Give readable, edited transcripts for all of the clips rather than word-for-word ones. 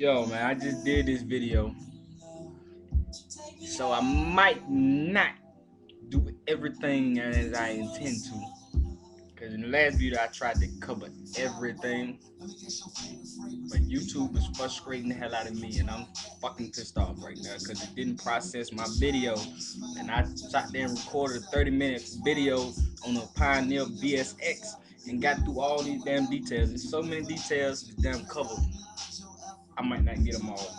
Yo, man, I just did this video, so I might not do everything as I intend to. Because in the last video, I tried to cover everything, but YouTube is frustrating the hell out of me, and I'm fucking pissed off right now because it didn't process my video. And I sat there and recorded a 30-minute video on a piaaMRBASS and got through all these damn details. There's so many details, this damn cover. I might not get them all.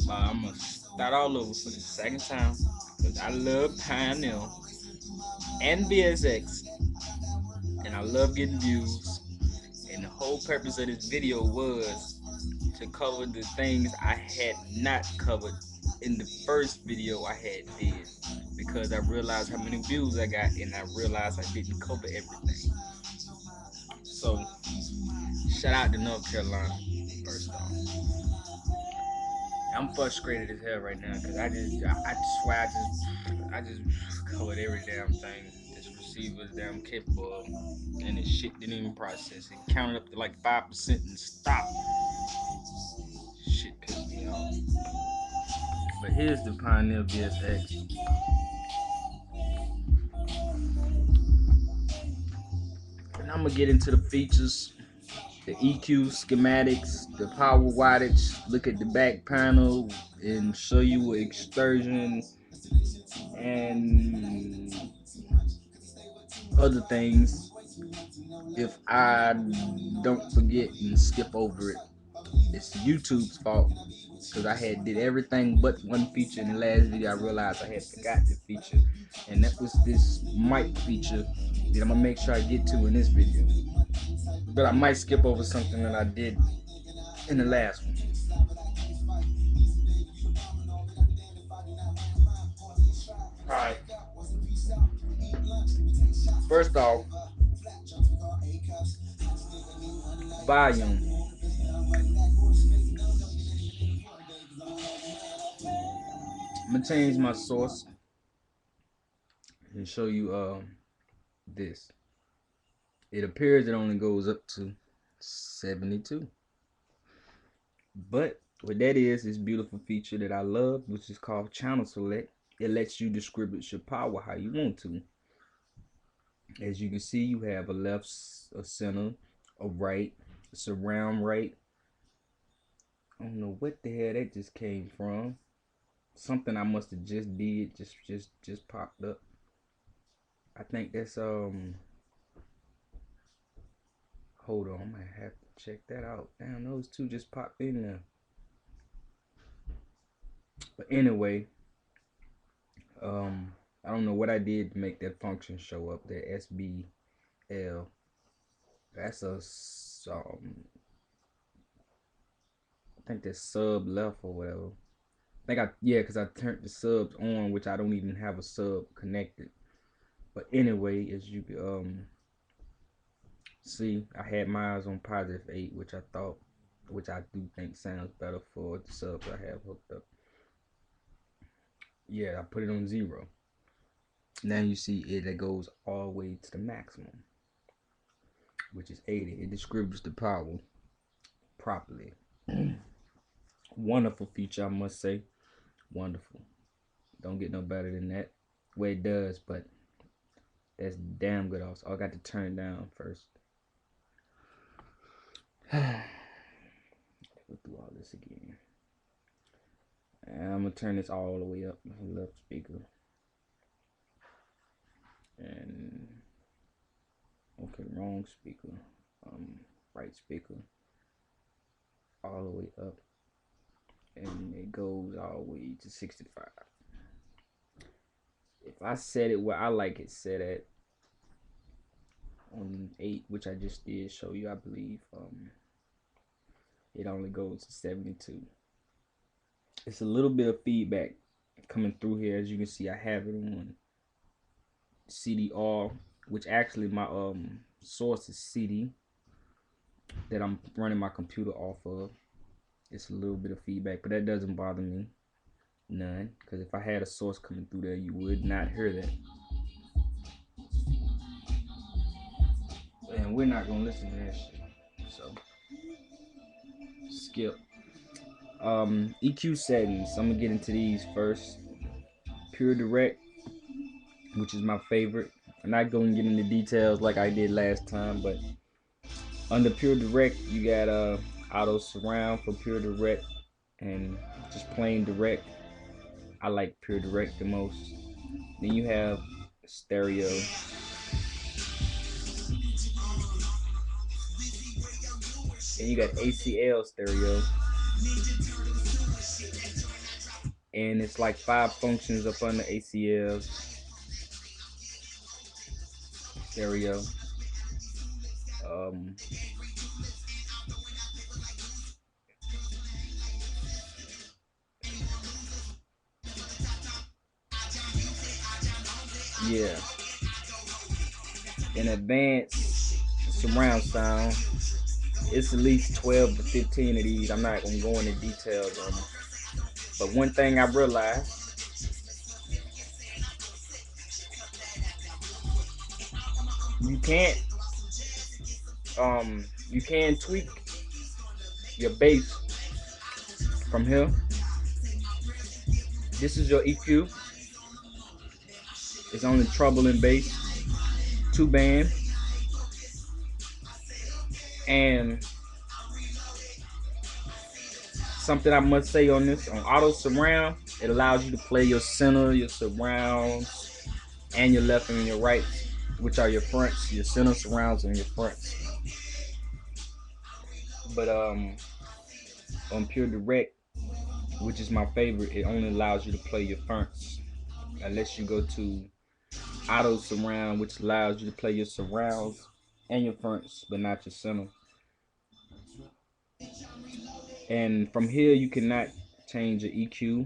But I'm gonna start all over for the second time because I love piaaMRBASS and VSX, and I love getting views. And the whole purpose of this video was to cover the things I had not covered in the first video I had did, because I realized how many views I got and I realized I didn't cover everything. So shout out to North Carolina first off. I'm frustrated as hell right now because I swear I just covered every damn thing this receiver is damn capable of, and this shit didn't even process. It counted up to like 5% and stopped. Shit pissed me off. But here's the piaaMRBASS. And I'm gonna get into the features, the EQ schematics, the power wattage, look at the back panel, and show you extrusion and other things if I don't forget and skip over it. It's YouTube's fault because I had did everything but one feature in the last video. I realized I had forgot the feature, and that was this mic feature that I'm gonna make sure I get to in this video. But I might skip over something that I did in the last one. Alright. First off, volume. I'm gonna change my source and show you this. It appears it only goes up to 72. But what that is beautiful feature that I love, which is called channel select. It lets you distribute your power how you want to. As you can see, you have a left, a center, a right, a surround right. I don't know what the hell that just came from. Something I must have just did just popped up. I think that's hold on, I might have to check that out. Damn, those two just popped in there. But anyway, I don't know what I did to make that function show up. That SBL. That's a I think that's sub left or whatever. I think because I turned the subs on, which I don't even have a sub connected. But anyway, as you see, I had mine on +8, which I do think sounds better for the subs I have hooked up. Yeah, I put it on 0. Now you see it goes all the way to the maximum, which is 80. It distributes the power properly. Wonderful feature, I must say. Wonderful. Don't get no better than that. Well, it does, but that's damn good also. I got to turn it down first. Go through all this again. And I'm gonna turn this all the way up. Left speaker. And okay, wrong speaker. Right speaker. All the way up. And it goes all the way to 65. If I set it where I like it set at on 8, which I just did show you, I believe, it only goes to 72. It's a little bit of feedback coming through here. As you can see, I have it on CDR, which actually my source is CD that I'm running my computer off of. It's a little bit of feedback, but that doesn't bother me none, because if I had a source coming through there, you would not hear that. And we're not gonna listen to that shit. So skip. EQ settings. I'm gonna get into these first. Pure direct, which is my favorite. I'm not going to get into details like I did last time, but under pure direct, you got auto surround for pure direct and just plain direct. I like pure direct the most. Then you have stereo. And you got ACL stereo. And it's like 5 functions up on the ACL stereo. Um, yeah. In advanced surround sound, it's at least 12 to 15 of these. I'm not gonna go into details on them. But one thing I realized, you can't you can tweak your bass from here. This is your EQ. It's only treble and bass, 2 band, and something I must say on this, on auto surround, it allows you to play your center, your surrounds, and your left and your right, which are your fronts, your center surrounds and your fronts. But on pure direct, which is my favorite, it only allows you to play your fronts, unless you go to auto surround, which allows you to play your surrounds and your fronts, but not your center. And from here, you cannot change your EQ,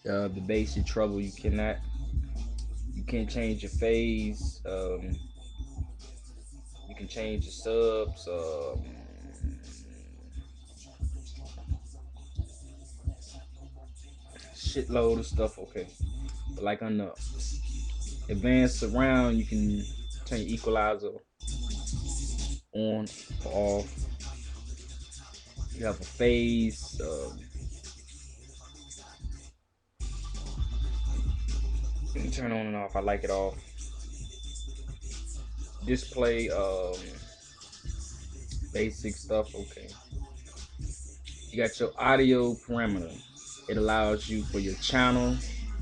the bass, your treble. You cannot. You can't change your phase. You can change your subs. Shitload of stuff. Okay, but like on the advanced surround, you can turn your equalizer on or off. You have a phase. You can turn on and off. I like it off. Display. Basic stuff. Okay. You got your audio parameter. It allows you for your channel.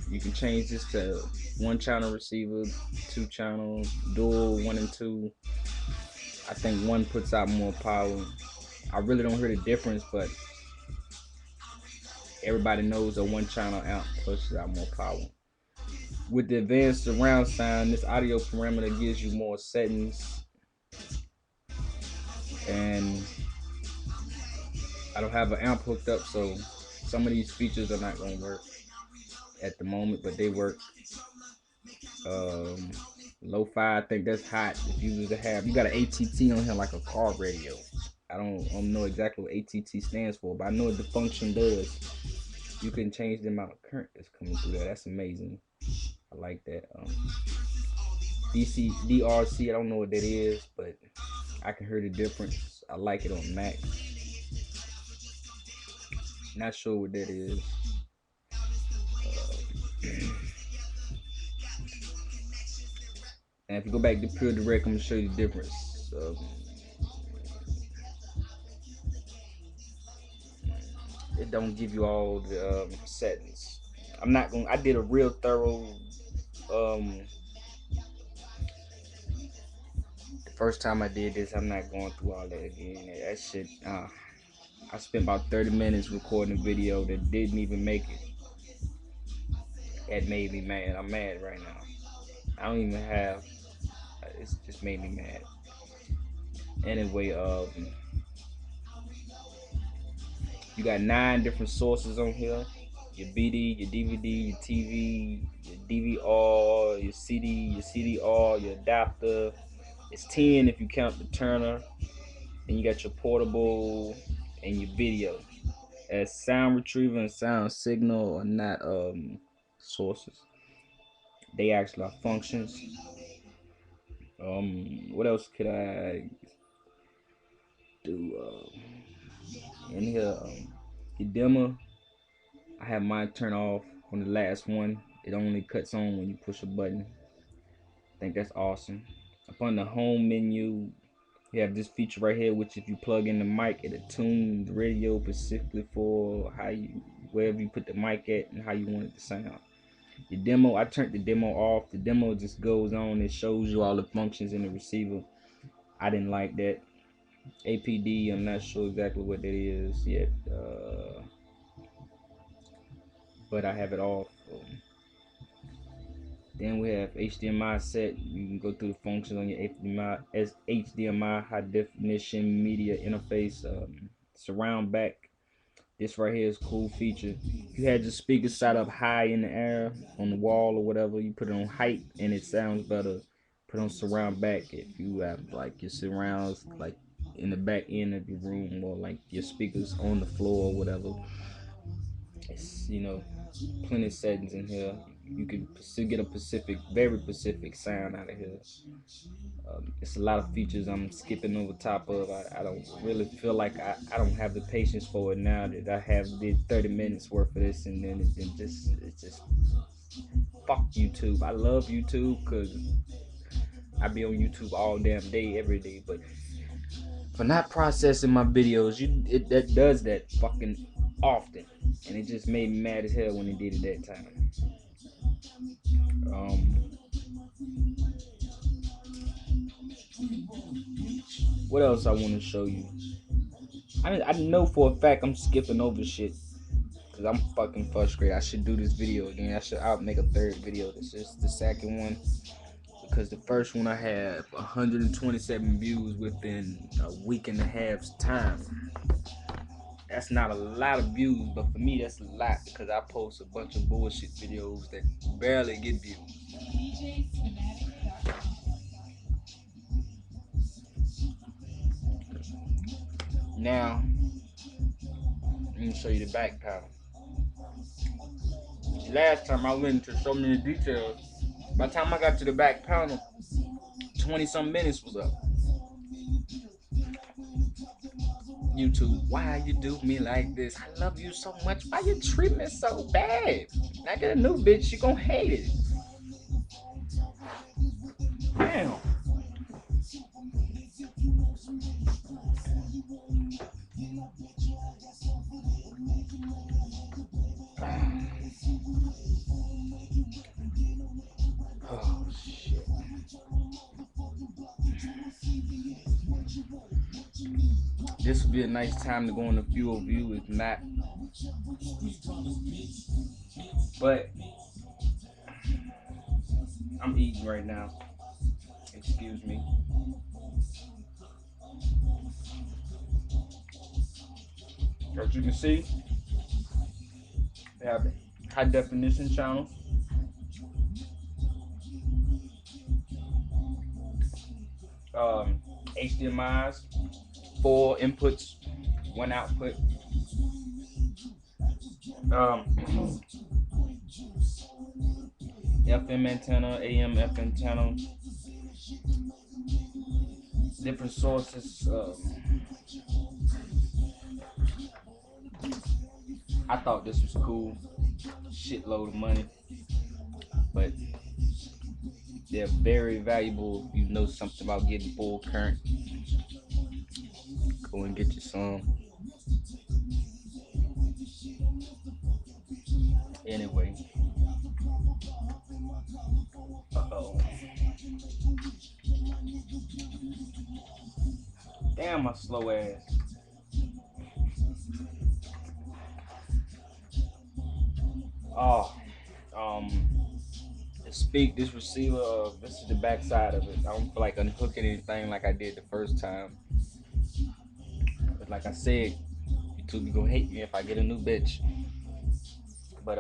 You can change this to 1 channel receiver, 2 channel, dual 1 and 2. I think 1 puts out more power. I really don't hear the difference, but everybody knows a 1 channel amp pushes out more power. With the advanced surround sound, this audio parameter gives you more settings, and I don't have an amp hooked up, so some of these features are not going to work at the moment, but they work. Lo-fi, I think that's hot. If you was to have, you got an ATT on here like a car radio. I don't know exactly what ATT stands for, but I know what the function does. You can change the amount of current that's coming through there. That's amazing. I like that. DRC, I don't know what that is, but I can hear the difference. I like it on Mac. Not sure what that is. And if you go back to pure direct, I'm gonna show you the difference. It don't give you all the settings. I'm not gonna. I did a real thorough. The first time I did this, I'm not going through all that again. That shit. I spent about 30 minutes recording a video that didn't even make it. That made me mad. I'm mad right now. I don't even have. It's just made me mad. Anyway, you got 9 different sources on here. Your BD, your DVD, your TV, your DVR, your CD, your CDR, your adapter. It's 10 if you count the Turner. Then you got your portable and your video. As sound retriever and sound signal are not sources. They actually are functions. What else could I do in here Hdmi. I have mine turned off on the last one. It only cuts on when you push a button. I think that's awesome. Upon the home menu, you have this feature right here, which if you plug in the mic, it'll tune the radio specifically for how you, wherever you put the mic at and how you want it to sound. The demo, I turned the demo off. The demo just goes on. It shows you all the functions in the receiver. I didn't like that. APD, I'm not sure exactly what that is yet, but I have it off. Then we have HDMI set. You can go through the functions on your HDMI high definition media interface. Surround back. This right here is a cool feature. If you had your speakers set up high in the air on the wall or whatever, you put it on height and it sounds better. Put on surround back if you have like your surrounds like in the back end of your room, or like your speakers on the floor or whatever. It's, you know, plenty of settings in here. You can still get a very specific sound out of here. It's a lot of features I'm skipping over top of. I don't really feel like I don't have the patience for it now that I have did 30 minutes worth of this, and then it's just fuck YouTube. I love YouTube because I be on YouTube all damn day, every day, but for not processing my videos, that does that fucking often, and it just made me mad as hell when it did it that time. What else I want to show you? I know for a fact I'm skipping over shit because I'm fucking frustrated. I should do this video again. I'll make a third video. This is the second one because the first one I had 127 views within a week and a half's time. That's not a lot of views, but for me that's a lot because I post a bunch of bullshit videos that barely get views. Now, let me show you the back panel. Last time I went into so many details, by the time I got to the back panel, 20-some minutes was up. YouTube, why you do me like this? I love you so much. Why you treat me so bad? I get a new bitch, you gonna hate it. Damn. Oh shit. This would be a nice time to go on a few of you, if not. But I'm eating right now. Excuse me. As you can see, we have high definition channels. HDMI's, 4 inputs, 1 output. FM antenna, AM, FM antenna, different sources. I thought this was cool. Shitload of money, but they're very valuable if you know something about getting full current. Go and get you some. Anyway. Uh-oh. Damn, my slow ass. This receiver, this is the back side of it. I don't feel like unhooking anything like I did the first time. But like I said, YouTube gonna hate me if I get a new bitch. But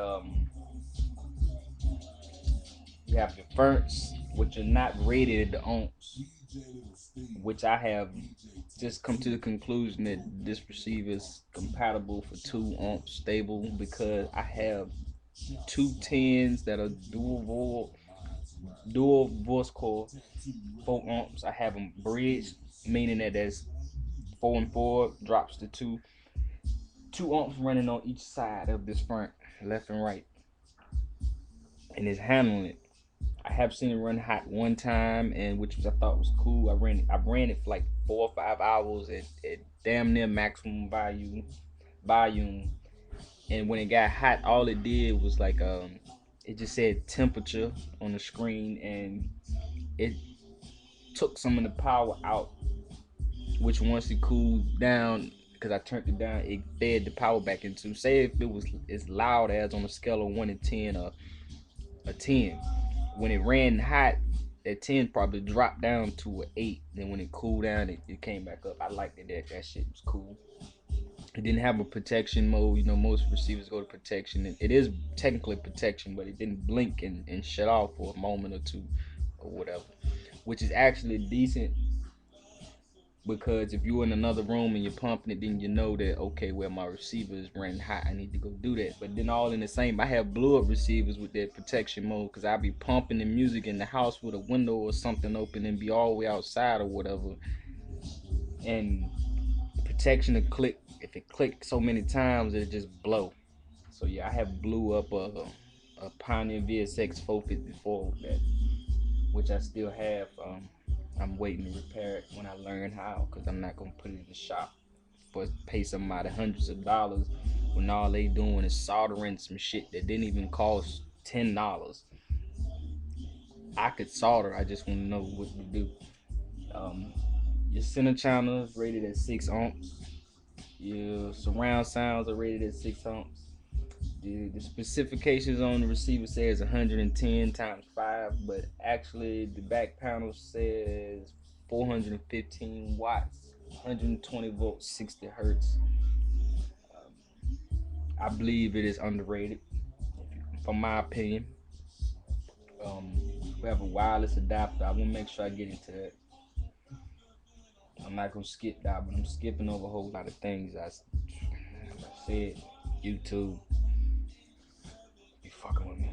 you have the first, which are not rated the ohms, which I have just come to the conclusion that this receiver is compatible for 2 ohms stable because I have 2 10s that are dual voice core, 4 ohms. I have them bridged, meaning that there's 4 and 4, drops to 2 amps running on each side of this front, left and right, and it's handling it. I have seen it run hot one time, and which was I thought was cool. I ran it for like 4 or 5 hours at damn near maximum volume, and when it got hot, all it did was like it just said temperature on the screen, and it took some of the power out, which once it cooled down, because I turned it down, it fed the power back into. Say if it was as loud as on a scale of 1 to 10, or a 10, when it ran hot, that 10 probably dropped down to an 8. Then when it cooled down, it came back up. I liked it. That shit was cool. It didn't have a protection mode. You know, most receivers go to protection, and it is technically protection, but it didn't blink and shut off for a moment or two or whatever, which is actually decent, because if you're in another room and you're pumping it, then you know that, okay, well, my receiver is running hot, I need to go do that. But then all in the same, I have blew up receivers with that protection mode, because I'll be pumping the music in the house with a window or something open and be all the way outside or whatever, and protection to click, if it clicks so many times, it'll just blow. So yeah, I have blew up a Pioneer VSX 454 with that, which I still have. I'm waiting to repair it when I learn how, because I'm not gonna put it in the shop for pay somebody hundreds of dollars when all they doing is soldering some shit that didn't even cost $10. I could solder. I just want to know what to do. Um, your center channel is rated at 6 ohms. Your surround sounds are rated at 6 ohms. The specifications on the receiver says 110 times 5, but actually the back panel says 415 watts, 120 volts, 60 hertz. I believe it is underrated, from my opinion. Um, we have a wireless adapter. I want to make sure I get into that. I'm not gonna skip that, but I'm skipping over a whole lot of things. I said YouTube, you fucking with me.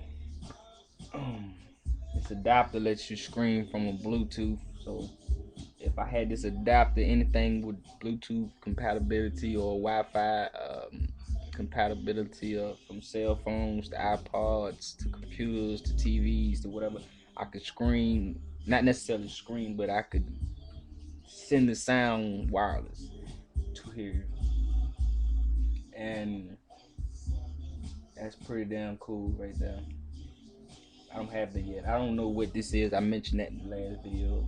This adapter lets you stream from a Bluetooth. So if I had this adapter, anything with Bluetooth compatibility or Wi-Fi compatibility, from cell phones to iPods to computers to TVs to whatever, I could stream. Not necessarily stream, but I could send the sound wireless to here, and that's pretty damn cool right there. I don't have that yet. I don't know what this is. I mentioned that in the last video.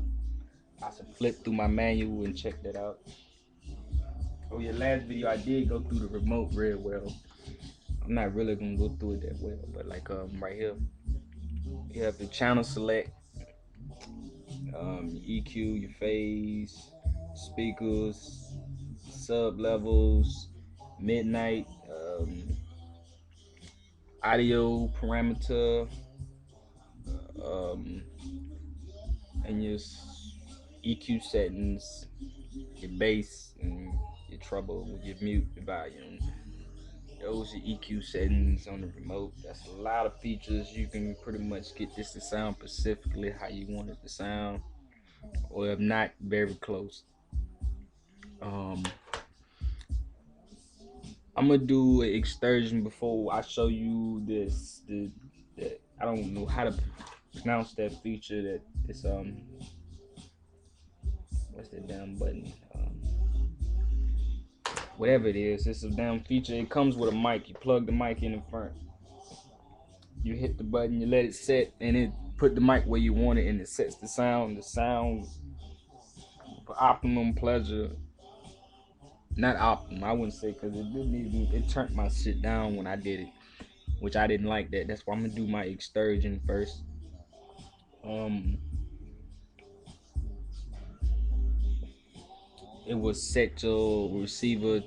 I should flip through my manual and check that out. Oh yeah, last video I did go through the remote real well. I'm not really gonna go through it that well, but like right here, you have the channel select, EQ, your phase, speakers, sub levels, midnight, audio parameter, um, and your EQ settings, your bass and your treble, your mute, your volume. Those are EQ settings on the remote. That's a lot of features. You can pretty much get this to sound specifically how you want it to sound, or if not, very close. Um, I'm gonna do an excursion before I show you this. The I don't know how to pronounce that feature. That it's what's that damn button? Whatever it is, it's a damn feature. It comes with a mic. You plug the mic in front. You hit the button, you let it set, and it put the mic where you want it, and it sets the sound. The sound for optimum pleasure. Not optimum, I wouldn't say, because it didn't even. It turned my shit down when I did it, which I didn't like that. That's why I'm gonna do my excursion first. It will set your receiver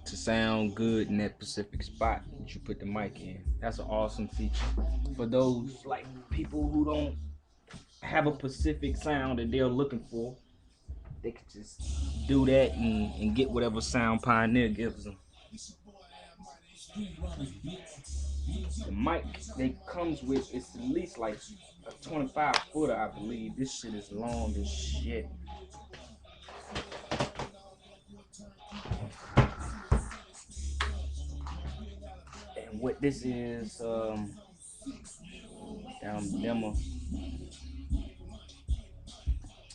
to sound good in that specific spot that you put the mic in. That's an awesome feature for those like people who don't have a specific sound that they're looking for. They could just do that and get whatever sound Pioneer gives them. The mic they comes with is at least like a 25 footer, I believe. This shit is long as shit. what this is, demo.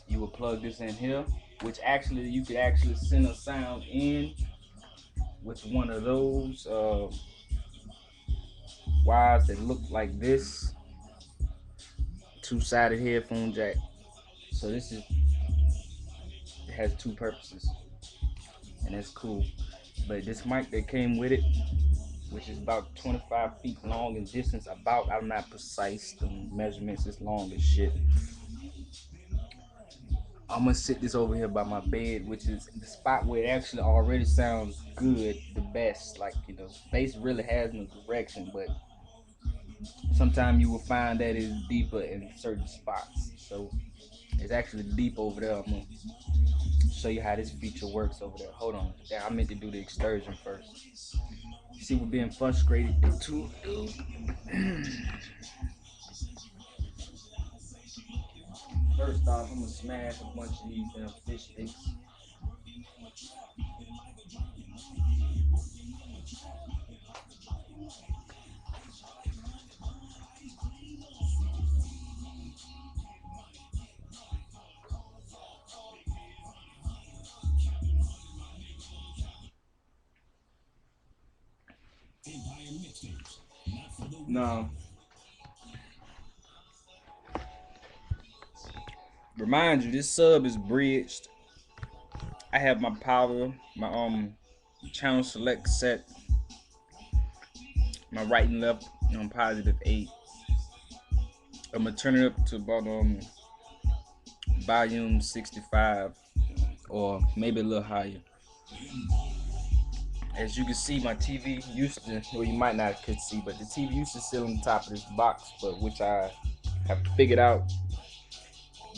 You will plug this in here, which actually you could actually send a sound in with one of those wires that look like this, two-sided headphone jack. So this is, it has two purposes, and that's cool. But this mic that came with it, which is about 25 feet long in distance, about, I'm not precise, the measurements is long as shit. I'm gonna sit this over here by my bed, which is the spot where it actually already sounds good, the best. Like, you know, bass really has no direction, but sometimes you will find that it's deeper in certain spots. So it's actually deep over there. I'm gonna show you how this feature works over there. Hold on, yeah, I meant to do the excursion first. See, we're being frustrated too. First off, I'm gonna smash a bunch of these damn fish sticks. Now, remind you, this sub is bridged. I have my power, my channel select set, my right and left on +8. I'm gonna turn it up to about volume 65 or maybe a little higher. As you can see, my TV used to, well, you might not could see, but the TV used to sit on the top of this box, but which I have figured out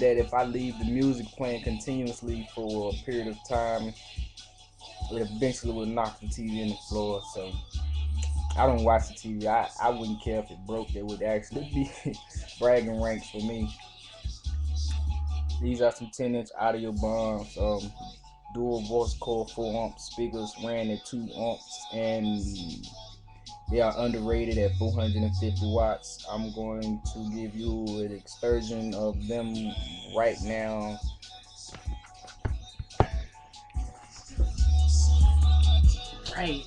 that if I leave the music playing continuously for a period of time, it eventually will knock the TV in the floor. So I don't watch the TV. I wouldn't care if it broke. It would actually be bragging ranks for me. These are some 10-inch audio bombs. Dual voice core 4 amp speakers ran at 2 amps, and they are underrated at 450 watts. I'm going to give you an excursion of them right now. Right.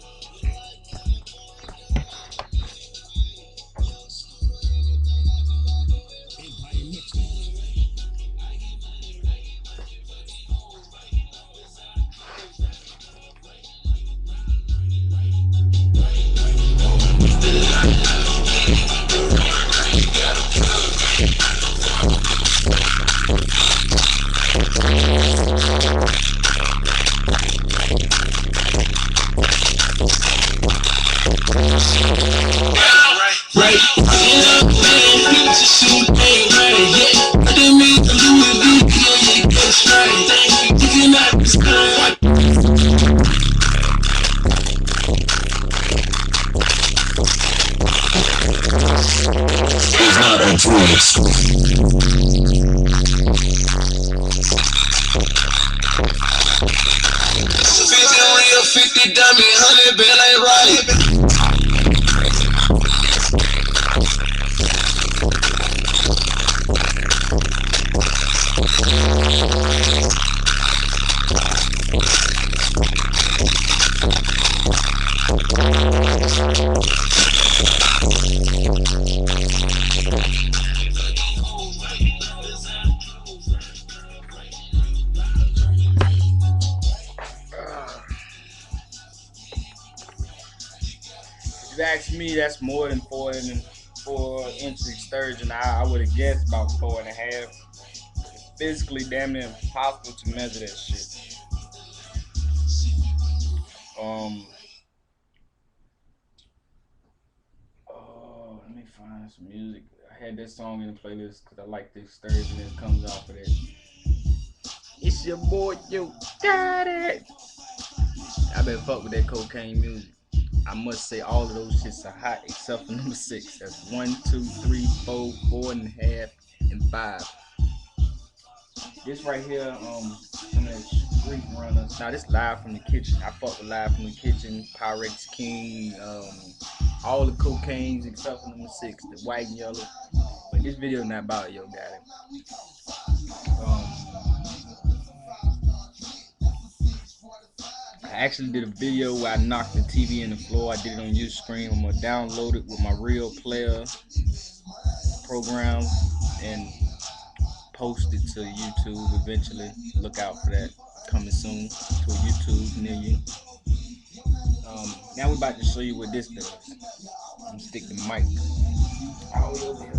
If you ask me, that's more than 4-inch excursion. I would have guessed about 4.5. It's physically damn near impossible to measure that shit. Let me find some music. I had this song in the playlist because I like the excursion that comes off of that. It's your boy, you got it. I better fuck with that cocaine music. I must say all of those shits are hot except for number 6. That's 1, 2, 3, 4, 4.5, and 5. This right here, some of that street runners. Now this live from the kitchen. I fuck with live from the kitchen. Pyrex King, all the cocaines except for number 6, the white and yellow. But this video is not about Yo Gotti. I actually did a video where I knocked the TV in the floor. I did it on Ustream. I'm gonna download it with my real player program and post it to YouTube eventually. Look out for that coming soon to a YouTube near you. Now we're about to show you what this does. I'm gonna stick the mic all over here.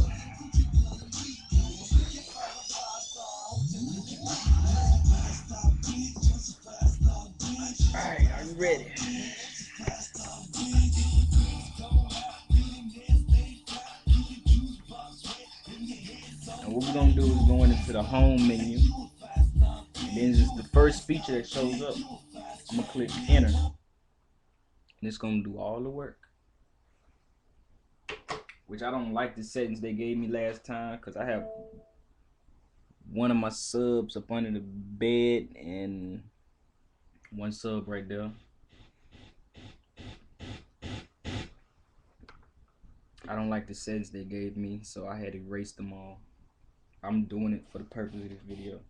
Alright, are you ready? And what we're gonna do is go into the home menu. And then it's the first feature that shows up. I'm gonna click enter. And it's gonna do all the work. Which I don't like the settings they gave me last time, because I have one of my subs up under the bed and one sub right there. I don't like the settings they gave me, so I had to erase them all. I'm doing it for the purpose of this video.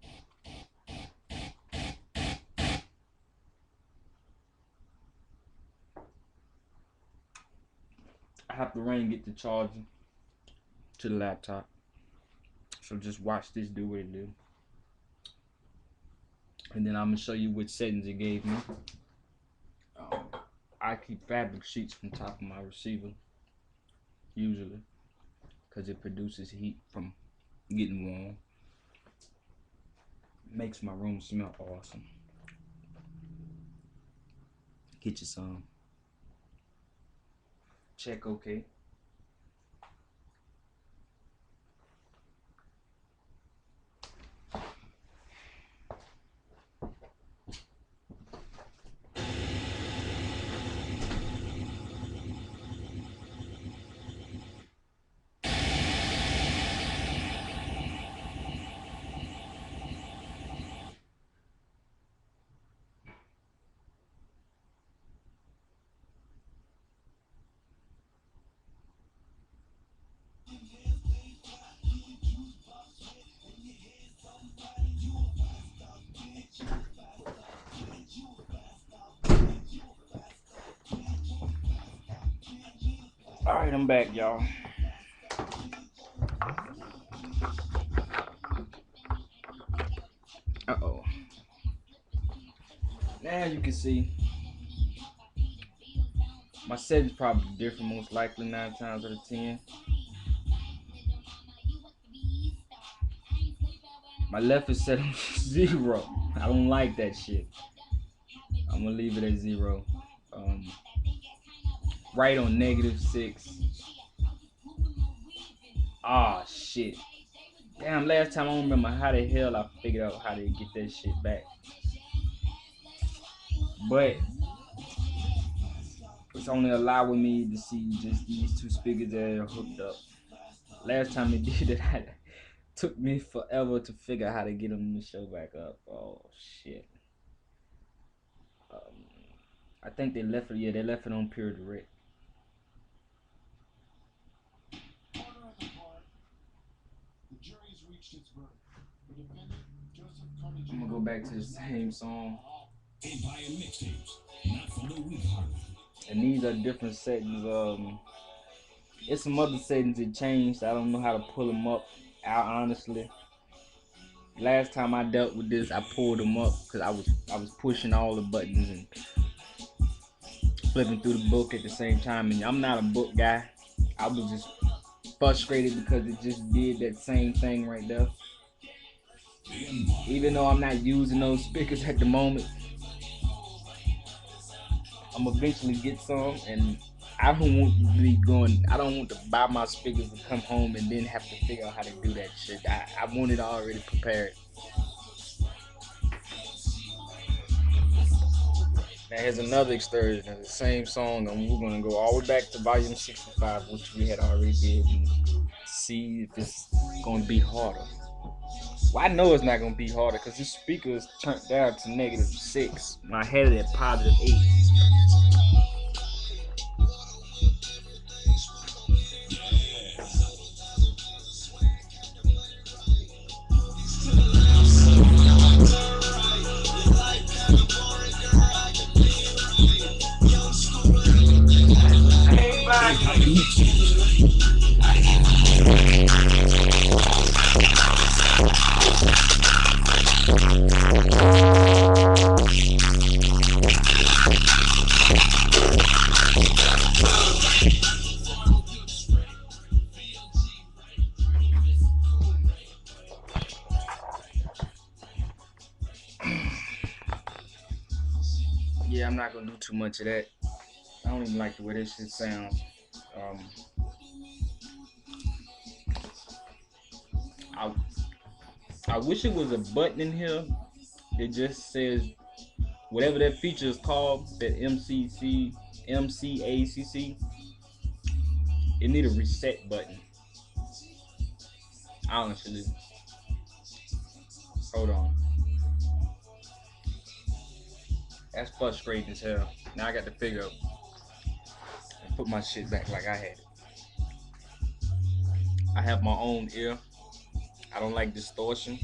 I have to run and get the charger to the laptop. So just watch this do what it do. And then I'm gonna show you which settings it gave me. I keep fabric sheets from top of my receiver, usually, because it produces heat from getting warm. Makes my room smell awesome. Get you some. Check okay. Alright, I'm back, y'all. Uh-oh. Now you can see my settings probably different, most likely 9 times out of 10. My left is set on 0. I don't like that shit. I'm gonna leave it at 0. Right on -6. Ah, shit. Damn, last time I don't remember how the hell I figured out how to get that shit back. But it's only allowing me to see just these 2 speakers that are hooked up. Last time it did it, it took me forever to figure out how to get them to show back up. Oh shit. I think they left it. Yeah, they left it on pure direct. I'm gonna go back to the same song. And these are different settings. It's some other settings that changed. I don't know how to pull them up out honestly. Last time I dealt with this, I pulled them up because I was pushing all the buttons and flipping through the book at the same time. And I'm not a book guy. I was just frustrated because it just did that same thing right there. Even though I'm not using those speakers at the moment, I'm eventually get some, and I don't want to buy my speakers to come home and then have to figure out how to do that shit. I want it already prepared. Now here's another excursion of the same song, and we're gonna go all the way back to volume 65, which we had already did, and see if it's gonna be harder. Well, I know it's not gonna be harder because this speaker is turned down to -6. I had it at +8. yeah, I'm not gonna do too much of that. I don't even like the way this shit sounds. Um, I I wish it was a button in here that just says whatever that feature is called, that MCACC. It need a reset button. Honestly, hold on. That's frustrating as hell. Now I got to figure out and put my shit back like I had it. I have my own ear. I don't like distortion,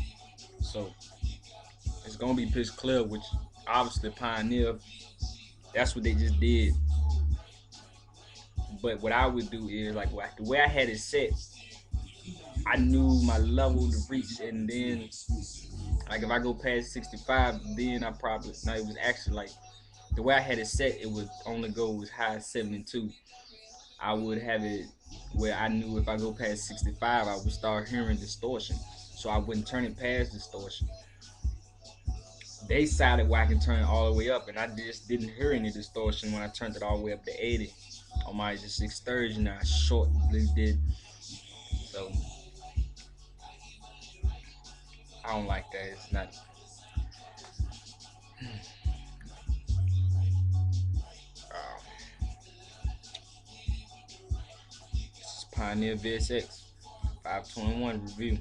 so it's gonna be pitch clear, which obviously Pioneer. That's what they just did. But what I would do is like the way I had it set, I knew my level to reach, and then like if I go past 65, then I probably no. It was actually like the way I had it set, it would only go as high as 72. I would have it where I knew if I go past 65, I would start hearing distortion. So I wouldn't turn it past distortion. They decided where I can turn it all the way up, and I just didn't hear any distortion when I turned it all the way up to 80 on my just 630s, and I shortly did. So I don't like that. It's not. This is Pioneer VSX 521 review.